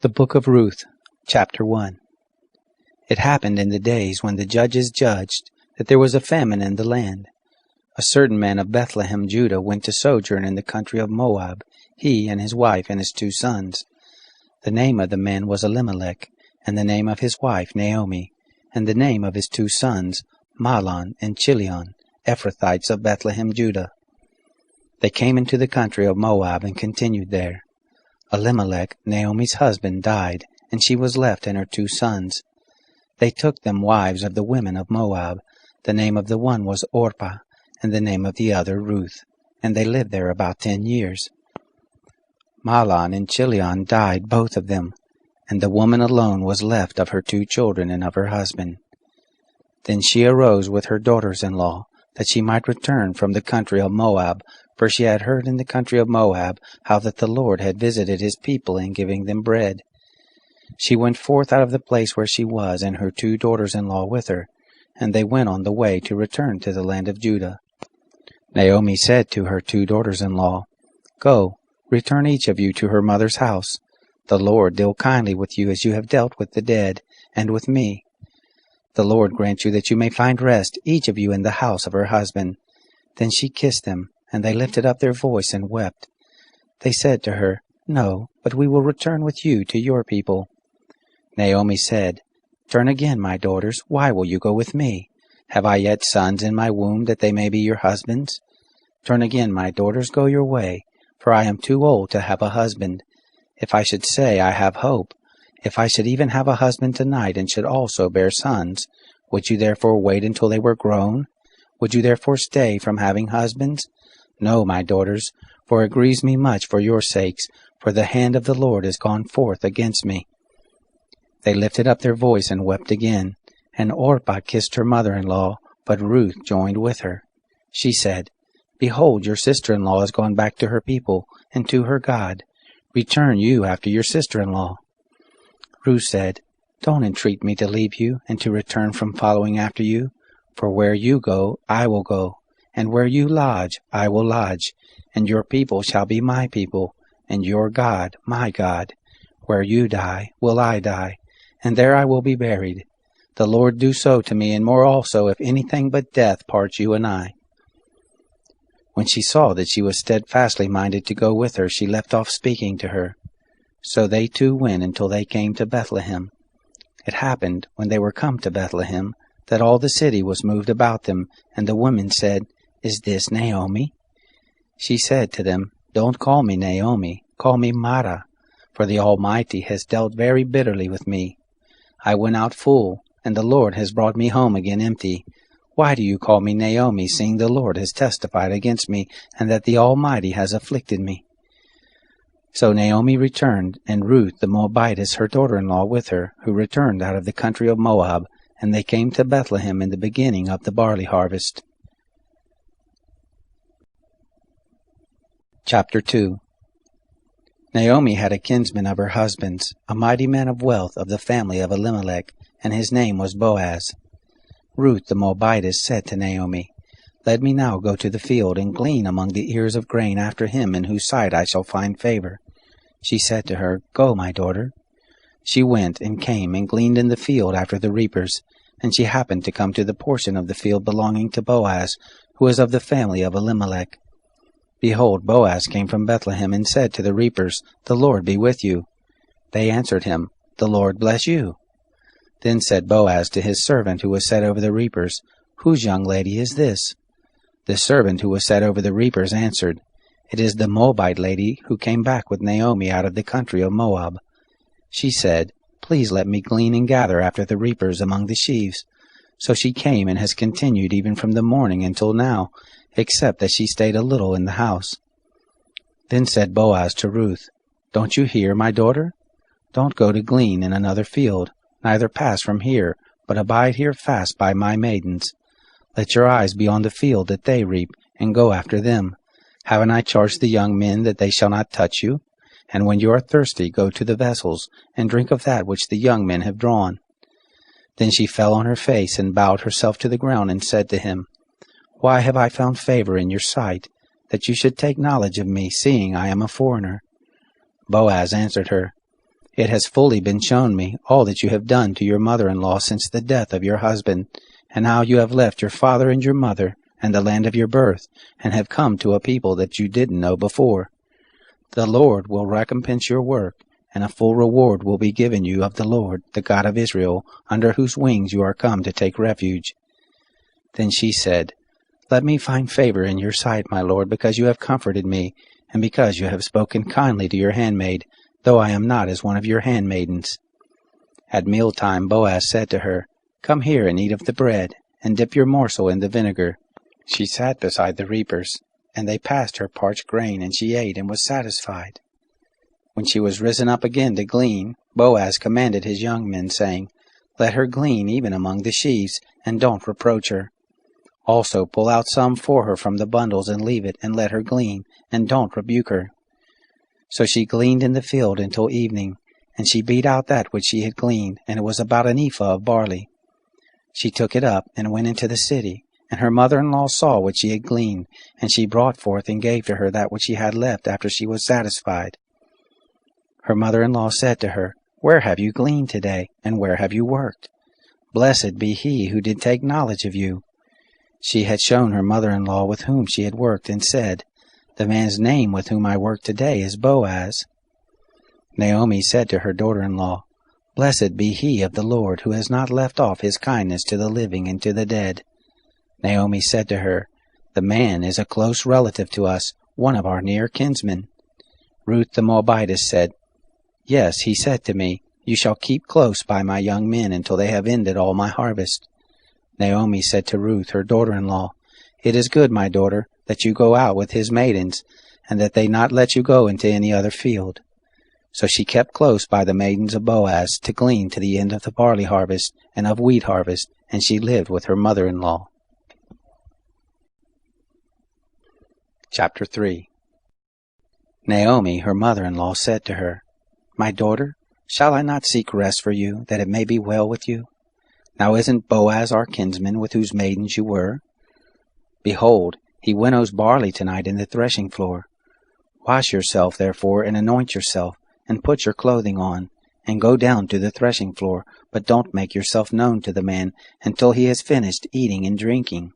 The Book of Ruth, Chapter 1. It happened in the days when the judges judged that there was a famine in the land. A certain man of Bethlehem, Judah, went to sojourn in the country of Moab, he and his wife and his 2 sons. The name of the man was Elimelech, and the name of his wife Naomi, and the name of his 2 sons Mahlon and Chilion, Ephrathites of Bethlehem, Judah. They came into the country of Moab and continued there. Elimelech, Naomi's husband, died, and she was left and her 2 sons. They took them wives of the women of Moab. The name of the one was Orpah, and the name of the other Ruth, and they lived there about 10 years. Mahlon and Chilion died, both of them, and the woman alone was left of her 2 children and of her husband. Then she arose with her daughters-in-law, that she might return from the country of Moab, for she had heard in the country of Moab how that the Lord had visited his people in giving them bread. She went forth out of the place where she was, and her 2 daughters-in-law with her, and they went on the way to return to the land of Judah. Naomi said to her 2 daughters-in-law, Go, return each of you to her mother's house. The Lord deal kindly with you as you have dealt with the dead, and with me. The Lord grant you that you may find rest, each of you in the house of her husband. Then she kissed them, and they lifted up their voice and wept. They said to her, No, but we will return with you to your people. Naomi said, Turn again, my daughters, why will you go with me? Have I yet sons in my womb, that they may be your husbands? Turn again, my daughters, go your way, for I am too old to have a husband. If I should say I have hope, if I should even have a husband tonight, and should also bear sons, would you therefore wait until they were grown? Would you therefore stay from having husbands? No, my daughters, for it grieves me much for your sakes, for the hand of the Lord is gone forth against me. They lifted up their voice and wept again, and Orpah kissed her mother-in-law, but Ruth joined with her. She said, Behold, your sister-in-law has gone back to her people, and to her God. Return you after your sister-in-law. Ruth said, Don't entreat me to leave you, and to return from following after you, for where you go, I will go. And where you lodge, I will lodge, and your people shall be my people, and your God, my God. Where you die, will I die, and there I will be buried. The Lord do so to me, and more also, if anything but death parts you and I. When she saw that she was steadfastly minded to go with her, she left off speaking to her. So they 2 went until they came to Bethlehem. It happened, when they were come to Bethlehem, that all the city was moved about them, and the women said, Is this Naomi? She said to them, Don't call me Naomi, call me Mara, for the Almighty has dealt very bitterly with me. I went out full, and the Lord has brought me home again empty. Why do you call me Naomi, seeing the Lord has testified against me, and that the Almighty has afflicted me? So Naomi returned, and Ruth the Moabitess her daughter-in-law with her, who returned out of the country of Moab, and they came to Bethlehem in the beginning of the barley harvest. Chapter 2. Naomi had a kinsman of her husband's, a mighty man of wealth of the family of Elimelech, and his name was Boaz. Ruth the Moabitess said to Naomi, Let me now go to the field and glean among the ears of grain after him in whose sight I shall find favor. She said to her, Go, my daughter. She went and came and gleaned in the field after the reapers, and she happened to come to the portion of the field belonging to Boaz, who was of the family of Elimelech. Behold, Boaz came from Bethlehem, and said to the reapers, The Lord be with you. They answered him, The Lord bless you. Then said Boaz to his servant who was set over the reapers, Whose young lady is this? The servant who was set over the reapers answered, It is the Moabite lady who came back with Naomi out of the country of Moab. She said, Please let me glean and gather after the reapers among the sheaves. So she came and has continued even from the morning until now, except that she stayed a little in the house. Then said Boaz to Ruth, Don't you hear, my daughter? Don't go to glean in another field, neither pass from here, but abide here fast by my maidens. Let your eyes be on the field that they reap, and go after them. Haven't I charged the young men that they shall not touch you? And when you are thirsty, go to the vessels, and drink of that which the young men have drawn. Then she fell on her face, and bowed herself to the ground, and said to him, Why have I found favor in your sight, that you should take knowledge of me, seeing I am a foreigner? Boaz answered her, It has fully been shown me all that you have done to your mother-in-law since the death of your husband, and how you have left your father and your mother and the land of your birth, and have come to a people that you didn't know before. The Lord will recompense your work, and a full reward will be given you of the Lord, the God of Israel, under whose wings you are come to take refuge." Then she said, "Let me find favor in your sight, my lord, because you have comforted me, and because you have spoken kindly to your handmaid, though I am not as one of your handmaidens." At mealtime Boaz said to her, "Come here and eat of the bread, and dip your morsel in the vinegar." She sat beside the reapers, and they passed her parched grain, and she ate and was satisfied. When she was risen up again to glean, Boaz commanded his young men, saying, "Let her glean even among the sheaves, and don't reproach her. Also pull out some for her from the bundles, and leave it, and let her glean, and don't rebuke her." So she gleaned in the field until evening, and she beat out that which she had gleaned, and it was about an ephah of barley. She took it up, and went into the city, and her mother-in-law saw what she had gleaned, and she brought forth and gave to her that which she had left after she was satisfied. Her mother-in-law said to her, "Where have you gleaned today, and where have you worked? Blessed be he who did take knowledge of you." She had shown her mother-in-law with whom she had worked, and said, "The man's name with whom I work today is Boaz." Naomi said to her daughter-in-law, "Blessed be he of the Lord, who has not left off his kindness to the living and to the dead." Naomi said to her, "The man is a close relative to us, one of our near kinsmen." Ruth the Moabitess said, "Yes, he said to me, 'You shall keep close by my young men until they have ended all my harvest.'" Naomi said to Ruth, her daughter-in-law, "It is good, my daughter, that you go out with his maidens, and that they not let you go into any other field." So she kept close by the maidens of Boaz to glean to the end of the barley harvest and of wheat harvest, and she lived with her mother-in-law. Chapter 3. Naomi, her mother-in-law, said to her, "My daughter, shall I not seek rest for you, that it may be well with you? Now isn't Boaz our kinsman, with whose maidens you were? Behold, he winnows barley tonight in the threshing floor. Wash yourself, therefore, and anoint yourself, and put your clothing on, and go down to the threshing floor, but don't make yourself known to the man until he has finished eating and drinking.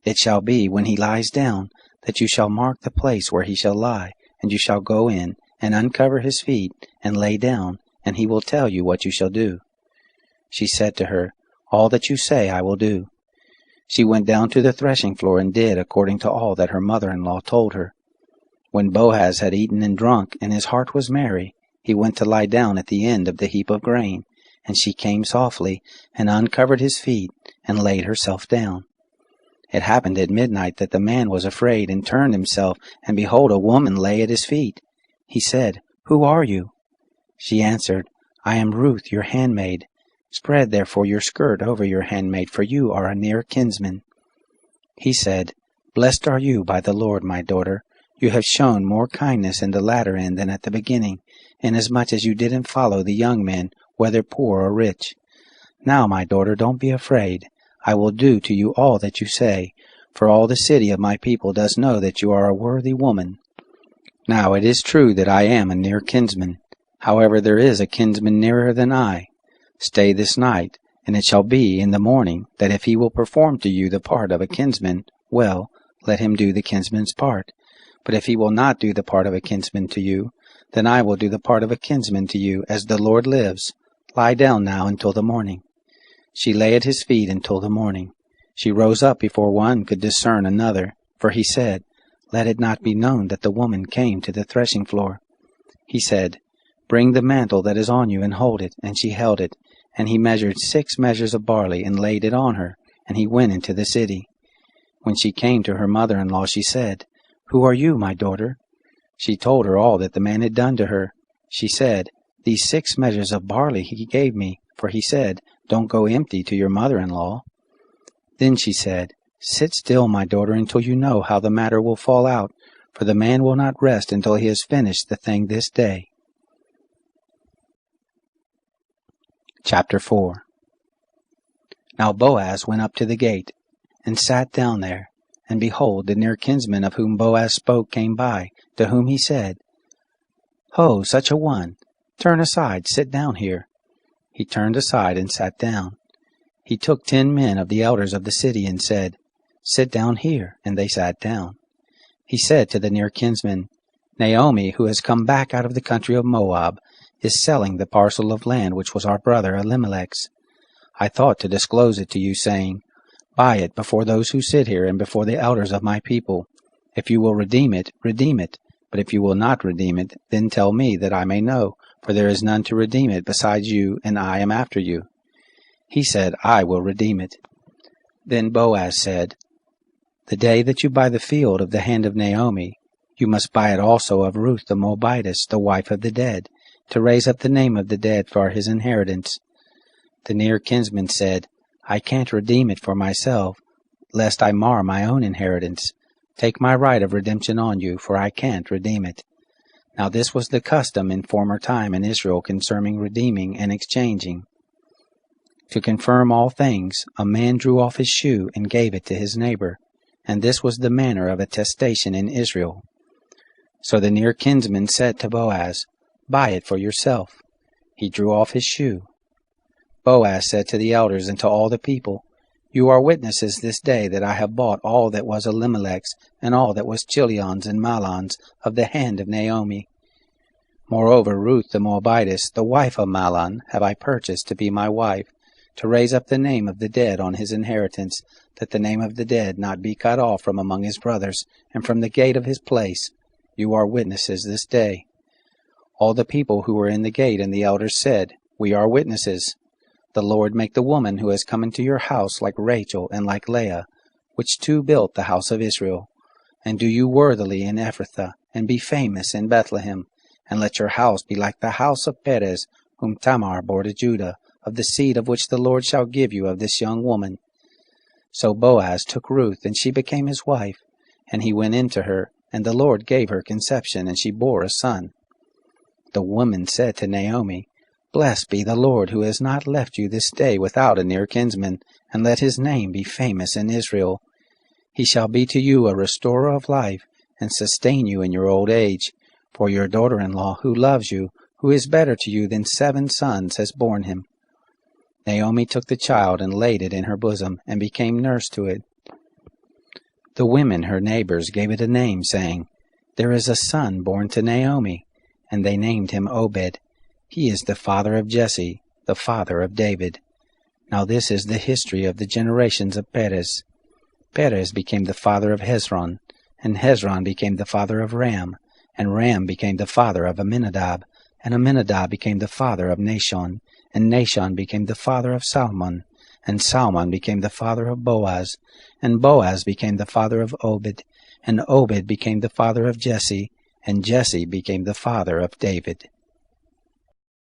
It shall be, when he lies down, that you shall mark the place where he shall lie, and you shall go in, and uncover his feet, and lay down, and he will tell you what you shall do." She said to her, "All that you say I will do." She went down to the threshing floor, and did according to all that her mother-in-law told her. When Boaz had eaten and drunk, and his heart was merry, he went to lie down at the end of the heap of grain, and she came softly, and uncovered his feet, and laid herself down. It happened at midnight that the man was afraid, and turned himself, and behold, a woman lay at his feet. He said, "Who are you?" She answered, "I am Ruth, your handmaid. Spread therefore your skirt over your handmaid, for you are a near kinsman." He said, "Blessed are you by the Lord, my daughter. You have shown more kindness in the latter end than at the beginning, inasmuch as you didn't follow the young men, whether poor or rich. Now, my daughter, don't be afraid. I will do to you all that you say, for all the city of my people does know that you are a worthy woman. Now it is true that I am a near kinsman. However, there is a kinsman nearer than I. Stay this night, and it shall be in the morning, that if he will perform to you the part of a kinsman, well, let him do the kinsman's part. But if he will not do the part of a kinsman to you, then I will do the part of a kinsman to you, as the Lord lives. Lie down now until the morning." She lay at his feet until the morning. She rose up before one could discern another, for he said, "Let it not be known that the woman came to the threshing floor." He said, "Bring the mantle that is on you, and hold it." And she held it. And he measured 6 measures of barley, and laid it on her, and he went into the city. When she came to her mother-in-law, she said, "Who are you, my daughter?" She told her all that the man had done to her. She said, "These 6 measures of barley he gave me, for he said, 'Don't go empty to your mother-in-law.'" Then she said, "Sit still, my daughter, until you know how the matter will fall out, for the man will not rest until he has finished the thing this day." Chapter 4. Now Boaz went up to the gate, and sat down there. And behold, the near kinsman of whom Boaz spoke came by, to whom he said, "Ho, such a one! Turn aside, sit down here. He turned aside and sat down. He took 10 men of the elders of the city and said, Sit down here, and they sat down. He said to the near kinsman, Naomi, who has come back out of the country of Moab, is selling the parcel of land which was our brother Elimelech's. I thought to disclose it to you, saying, Buy it before those who sit here and before the elders of my people. If you will redeem it, redeem it. But if you will not redeem it, then tell me, that I may know, for there is none to redeem it besides you, and I am after you. He said, I will redeem it. Then Boaz said, The day that you buy the field of the hand of Naomi, you must buy it also of Ruth the Moabitess, the wife of the dead, to raise up the name of the dead for his inheritance. The near kinsman said, I can't redeem it for myself, lest I mar my own inheritance. Take my right of redemption on you, for I can't redeem it. Now this was the custom in former time in Israel concerning redeeming and exchanging. To confirm all things, a man drew off his shoe and gave it to his neighbor, and this was the manner of attestation in Israel. So the near kinsman said to Boaz, Buy it for yourself. He drew off his shoe. Boaz said to the elders and to all the people, You are witnesses this day that I have bought all that was Elimelech's and all that was Chilion's and Mahlon's of the hand of Naomi. Moreover, Ruth the Moabitess, the wife of Mahlon, have I purchased to be my wife, to raise up the name of the dead on his inheritance, that the name of the dead not be cut off from among his brothers, and from the gate of his place. You are witnesses this day. All the people who were in the gate and the elders said, We are witnesses. The Lord make the woman who has come into your house like Rachel and like Leah, which two built the house of Israel. And do you worthily in Ephrathah, and be famous in Bethlehem, and let your house be like the house of Perez, whom Tamar bore to Judah, of the seed of which the Lord shall give you of this young woman. So Boaz took Ruth, and she became his wife, and he went in to her, and the Lord gave her conception, and she bore a son. The woman said to Naomi, Blessed be the Lord, who has not left you this day without a near kinsman, and let his name be famous in Israel. He shall be to you a restorer of life, and sustain you in your old age. For your daughter-in-law, who loves you, who is better to you than 7 sons, has borne him. Naomi took the child and laid it in her bosom, and became nurse to it. The women, her neighbors, gave it a name, saying, There is a son born to Naomi. And they named him Obed. He is the father of Jesse, the father of David. Now this is the history of the generations of Perez. Perez became the father of Hezron, and Hezron became the father of Ram, and Ram became the father of Amminadab, and Amminadab became the father of Nahshon, and Nahshon became the father of Salmon, and Salmon became the father of Boaz, and Boaz became the father of Obed, and Obed became the father of Jesse, and Jesse became the father of David.